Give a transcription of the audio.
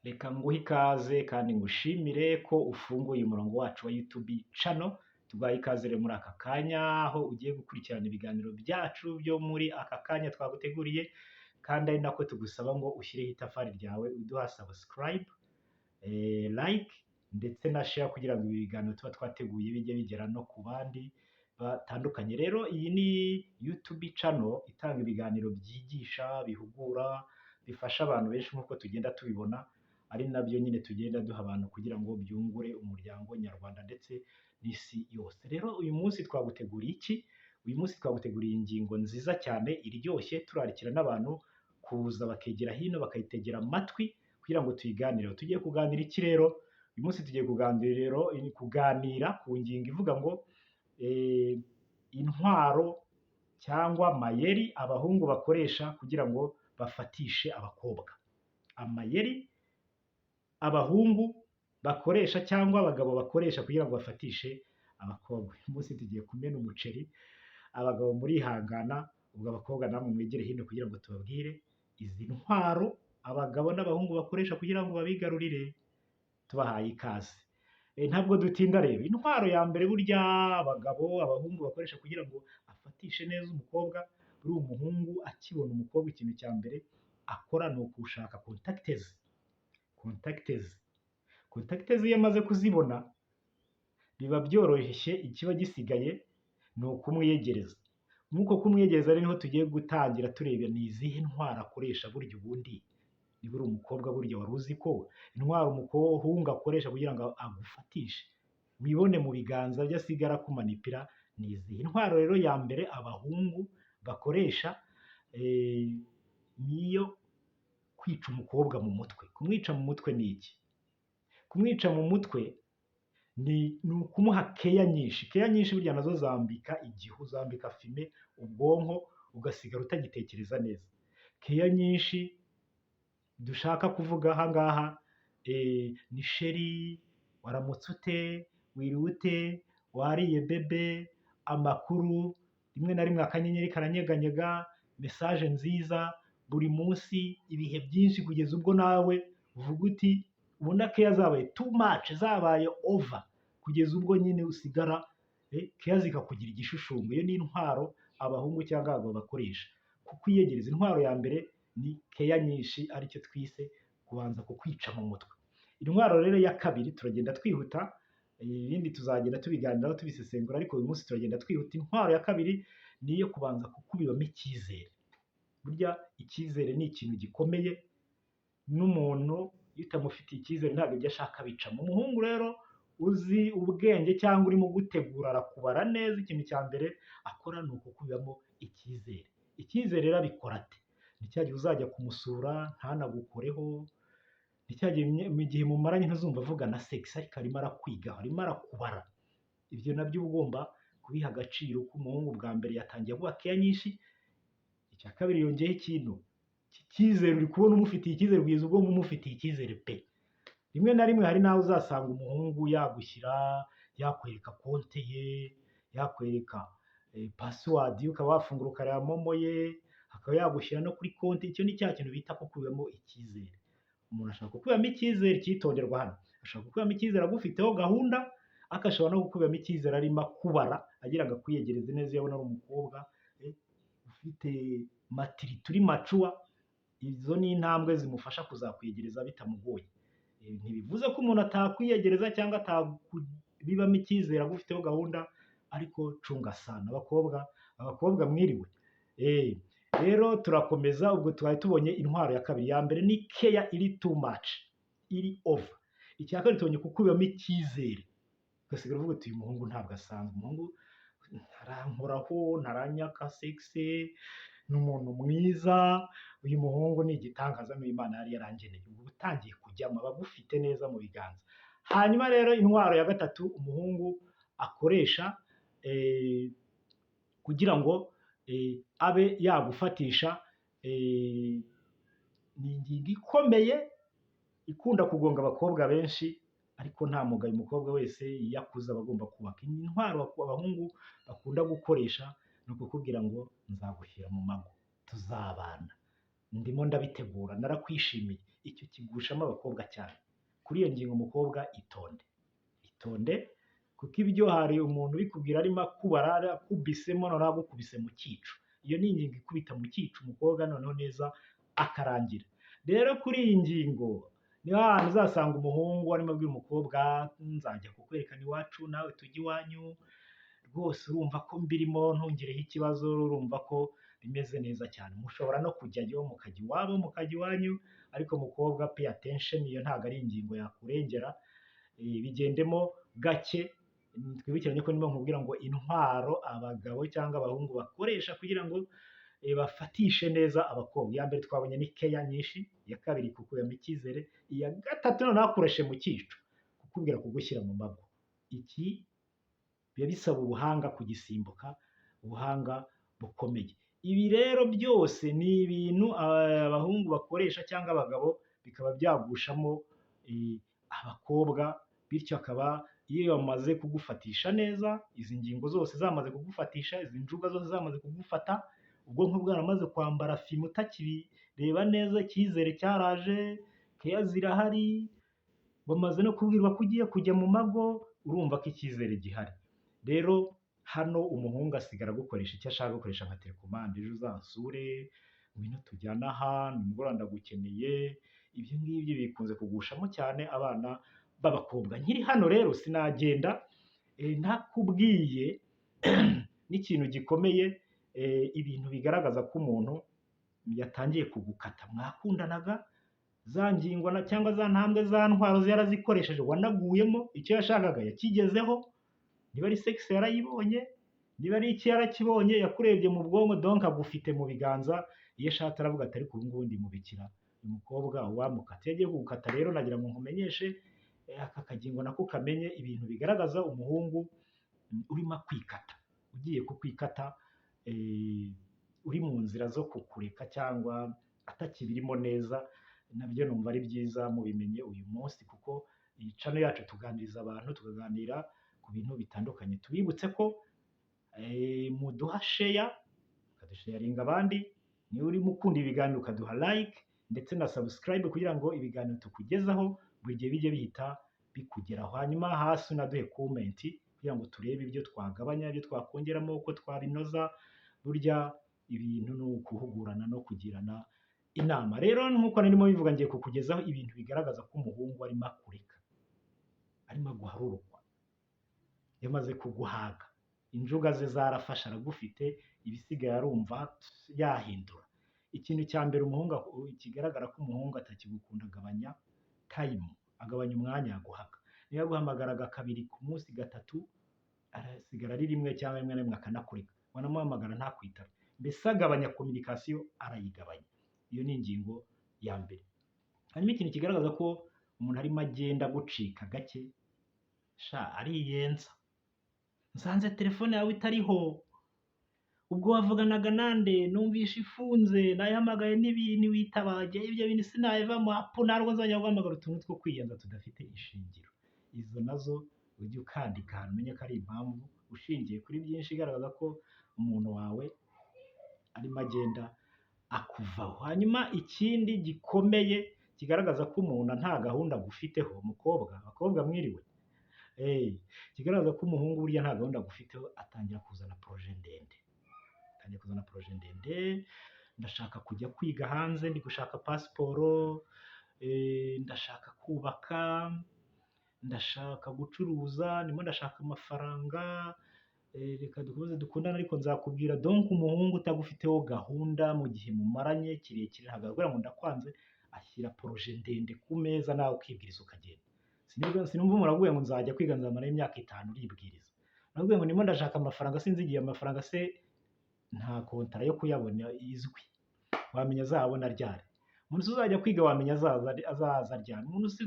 Reka nguhe ikaze kandi ngushimire ko ufunguye umurongo wacu wa YouTube channel. Tuguhaye ikaze rero muri aka kanya aho ugiye gukurikirana ibiganiro byacu byo muri aka kanya twaguteguriye, kandi ari nako tugusaba ngo ushyireho itafari ryawe uduha subscribe, like ndetse na share kugira ngo ibi biganiro tuba twateguye bijye bigera no ku bandi batandukanye. Rero iyi ni YouTube channel itanga ibiganiro byigisha, bihugura, bifasha abantu benshi nk'uko tugenda tubibona, ari nabyo nyine tugenda duha abantu kugira ngo byungure umuryango nyarwanda ndetse n'isi yose. Rero uyu munsi twaguteguriye iki? Uyu munsi twaguteguriye ingingo nziza cyane iryoshye, turarikira n'abantu kuza bakegera hino bakayitegera amatwi kugira ngo tuyiganireho. Tugiye kuganira iki rero? Uyu munsi tugiye kuganira ku ngingo ivuga ngo intwaro cyangwa amayeri abahungu bakoresha kugira ngo bafatishe abakobwa. Amayeri abahungu bakoresha cyangwa abagabo bakoresha kugira ngo bafatishe abakobwa. Uyu munsi tugiye kumena umuceri, abagabo murihangana, ubwo abakobwa namwe mwegere hino kugira ngo tubabwire izi ntwaro abagabo n'abahungu bakoresha kugira ngo babigarurire. Tubahaye ikaze. Ntabwo dutinda rero. Intwaro ya mbere burya abahungu bakoresha kugira ngo afatishe neza umukobwa, buri umuhungu akibona umukobwa ikintu cya mbere akora ni ukushaka contacts iyo amaze kuzibona biba byoroshye, ikiba gisigaye ni ukumwiyegereza. Nk'uko kumwiyegereza rero niho tugiye gutangira tureba ni izihe ntwaro akoresha. Burya ubundi niba uri umukobwa, burya wari uzi ko intwaro umuhungu akoresha kugira ngo agufatishe wibone mu biganza bye asigara akumanipira ni izihe intwaro? Rero ya mbere abahungu bakoresha niyo kwica umukobwa mu mutwe. Kumwica mu mutwe ni iki? Kumwica mu mutwe ni ukumuha keya nyinshi. Keya nyinshi burya nazo zambika igihu, zambika fime ubwonko, ugasigara utagitekereza neza. Keya nyinshi dushaka kuvuga aha ngaha ni sheri, waramutse ute, wiriwe ute, wariye bebe, amakuru, rimwe na rimwe akanyenyeri karanyeganyega, mesaje nziza buri munsi, ibihe byinshi kugeza ubwo nawe uvuga uti ubona keya zabaye too much, zabaye over, kugeza ubwo nyine usigara keya zikakugira igishushumbwe. Iyo ni intwaro abahungu cyangwa abagabo bakoresha kukwiyegereza. Intwaro ya mbere ni keya nyinshi, aricyo twise kubanza kukwica mu mutwe. Intwaro rero ya kabiri turagenda twihuta, ibindi tuzagenda tubiganiraho tubisesengura, ariko uyu munsi turagenda twihuta. Intwaro ya kabiri ni iyo kubanza kukubibamo icyizere. Burya icyizere ni ikintu gikomeye, n'umuntu iyo utamufitiye icyizere ntabwo ibyo ashaka bicamo. Umuhungu rero uzi ubwenge cyangwa urimo gutegura arakubara neza, ikintu cya mbere akora ni ukukubibamo icyizere. Icyizere rero abikora ate? Ni cya gihe uzajya kumusura ntanagukoreho, ni cya gihe mu gihe mumaranye ntuzumva avuga na sex, ariko arimo arakwigaho, arimo arakubara. Ibyo nabyo uba ugomba kubiha agaciro, ko umuhungu bwa mbere yatangiye avuga keya nyinshi. Icya kabiri yongeyeho ikintu cyizere, uri kubona umufitiye icyizere kugeza ubwo umufitiye icyizere pe. Rimwe na rimwe hari naho uzasanga umuhungu yagushyira, yakwereka konte ye, yakwereka password, ukaba wafungura ukareba momo ye, akaba yagushyira no kuri konti. Icyo ni cya kintu bita kukubamo icyizere. Umuntu ashaka kukubamo icyizere, cyitonderwa hano, ashaka kukubamo icyizere agufiteho gahunda, akashobora no kukubamo icyizere arimo akubara agira ngo akwiyegereze neza. Iyo abona ari umukobwa ufite turi macuwa, izo ni intambwe zimufasha kuzakwiyegereza bitamugoye. Ntibivuze ko umuntu atakwiyegereza cyangwa atakubibamo icyizere agufiteho gahunda, ariko cunga sana abakobwa mwiriwe. Rero turakomeza. Ubwo twari tubonye intwaro ya kabiri. Ya mbere ni keya iri too much, iri over. Icya kabiri tubonye kukubibamo icyizere, ugasigara uvuga uti uyu muhungu ntabwo asanzwe, umuhungu ntarankoraho, ntaranyaka sex, ni umuntu mwiza, uyu muhungu ni igitangaza, n'Imana yari yarangeneye. Ubu utangiye kujyamo, aba agufite neza mu biganza. Hanyuma rero intwaro ya gatatu umuhungu akoresha kugira ngo abe yagufatisha, ni ingingo ikomeye ikunda kugonga abakobwa benshi, ariko nta mugayo umukobwa wese iyo akuze aba agomba kubaka. Intwaro abahungu bakunda gukoresha ni ukukubwira ngo nzagushyira mu mago, tuzabana, ndimo ndabitegura, narakwishimiye, icyo kigushamo abakobwa cyane. Kuri iyo ngingo umukobwa itonde kuko ibyo hari umuntu ubikubwira arimo akubara akubisemo noneho agukubise mu cyico. Iyo ni ingingo ikubita mu cyico umukobwa noneho neza akarangira. Rero kuri iyi ngingo niho hantu uzasanga umuhungu arimo abwira umukobwa nzajya kukwerekana iwacu nawe tujya iwanyu, rwose urumva ko mbirimo ntungireho ikibazo, urumva ko bimeze neza cyane. Mushobora no kujyayo mukajya iwabo mukajya iwanyu, ariko mukobwa pay attention, iyo ntabwo ari ingingo yakurengera. Bigendemo gake. Twibukiranye ko niba nkubwira ngo intwaro abagabo cyangwa abahungu bakoresha kugira ngo bafatishe neza abakobwa, iya mbere twabonye ni keya nyinshi, iya kabiri kukubamo icyizere, iya gatatu noneho akoreshe mu cyico, kukubwira kugushyira mu mago. Iki biba bisaba ubuhanga kugisimbuka, ubuhanga bukomeye. Ibi rero byose ni ibintu abahungu bakoresha cyangwa abagabo, bikaba byagushamo abakobwa, bityo akaba iyo bamaze kugufatisha neza, izi ngingo zose zamaze kugufatisha, izi njuga zose zamaze kugufata, ubwonko bwaramaze kwambara fime utakibireba neza, icyizere cyaraje, keya zirahari, bamaze no kubwirwa ko ugiye kujya mu mago, urumva ko icyizere gihari. Rero hano umuhungu asigara gukoresha icyo ashaka gukoresha nka telekomande, ejo uzansure, ngwino tujyane aha, nimugoroba ndagukeneye. Ibyo ngibyo bikunze kugushamo cyane abana b'abakobwa. Nkiri hano rero sinagenda ntakubwiye n'ikintu gikomeye, ibintu bigaragaza ko umuntu yatangiye kugukata. Mwakundanaga, za ngingo cyangwa za ntambwe za ntwaro yarazikoresheje, wanaguyemo, icyo yashakaga yakigezeho, niba ari sex yarayibonye, niba ari iki yarakibonye, yakurebye mu bwonko, donc agufite mu biganza. Iyo ashatse aravuga ati ariko ubu ngubu ndimubikira, uyu mukobwa wamukata. Iyo agiye kugukata rero nagira ngo nkumenyeshe aka kagingo nako kamenye ibintu bigaragaza umuhungu urimo kwikata, ugiye kukwikata, uri mu nzira zo kukureka cyangwa atakibirimo neza. Nabyo numva ari byiza mubimenye uyu munsi, kuko iyi channel yacu tuganiriza abantu, tukaganira ku bintu bitandukanye. Tubibutse ko muduha share, ukadusharinga abandi, niba urimo ukunda ibiganiro ukaduha like ndetse na subscribe kugira ngo ibiganiro tukugezaho buri gihe bijye bihita bikugeraho. Hanyuma hasi unaduhe comment kugira ngo turebe ibyo twagabanya, ibyo twakongeramo, uko twabinoza. Burya ibintu ni ukuhugurana no kugirana inama. Rero nk'uko narimo bivuga, ngiye kukugezaho ibintu bigaragaza ko umuhungu arimo akureka, arimo guharurukwa, yamaze kuguhaga, injuga ze zarafashe, aragufite, ibisigaye arumva yahindura. Ikintu cya mbere umuhungu kigaragara ko umuhungu atakigukunda, agabanya time, agabanya umwanya yaguhaga. Niyo yaguhamagaraga kabiri ku munsi, gatatu, arasigara ari rimwe cyangwa rimwe na rimwe akanakureka, wanamuhamagara ntakwitabe. Mbese agabanya communication, arayigabanya. Iyo ni ingingo ya mbere. Hanyuma ikintu kigaragaza ko umuntu arimo agenda gucika gake, ariyenza. Nsanze telefone yawe itariho, ubwo wavuganaga nande, numvishe ifunze, nayihamagaye ntiwitabaye, ibyo bintu sinabivamo, ntabwo nzajya guhamagara. Utuntu two kwiyenza tudafite ishingiro, izo nazo ujye ukandika ahantu umenye ko ari impamvu ushingiye kuri byinshi igaragaza ko umuntu wawe arimo agenda akuvaho. Hanyuma ikindi gikomeye kigaragaza ko umuntu nta gahunda agufiteho, abakobwa mwiriwe, kigaragaza ko umuhungu burya nta gahunda agufiteho, atangira kuzana proje ndende. Ndashaka kujya kwiga hanze, ndi gushaka pasiporo, ndashaka kubaka, ndashaka gucuruza, ndimo ndashaka amafaranga, reka dukomeze dukundane ariko nzakubwira. Donc umuhungu utagufiteho gahunda mu gihe mumaranye kirekire, ntabwo avuga ngo ndakwanze, ashyira proje ndende ku meza, nawe ukibwiriza ukagenda. Sinumva umuntu avuga ngo nzajya kwiga nzamara imyaka 5, uribwiriza. Navuga ngo ndimo ndashaka amafaranga, sinzi igihe amafaranga se nta kontara yo kuyabona izwi, wamenya azabona ryari? Umuntu uzajya kwiga wamenya azaza ryari? Umuntu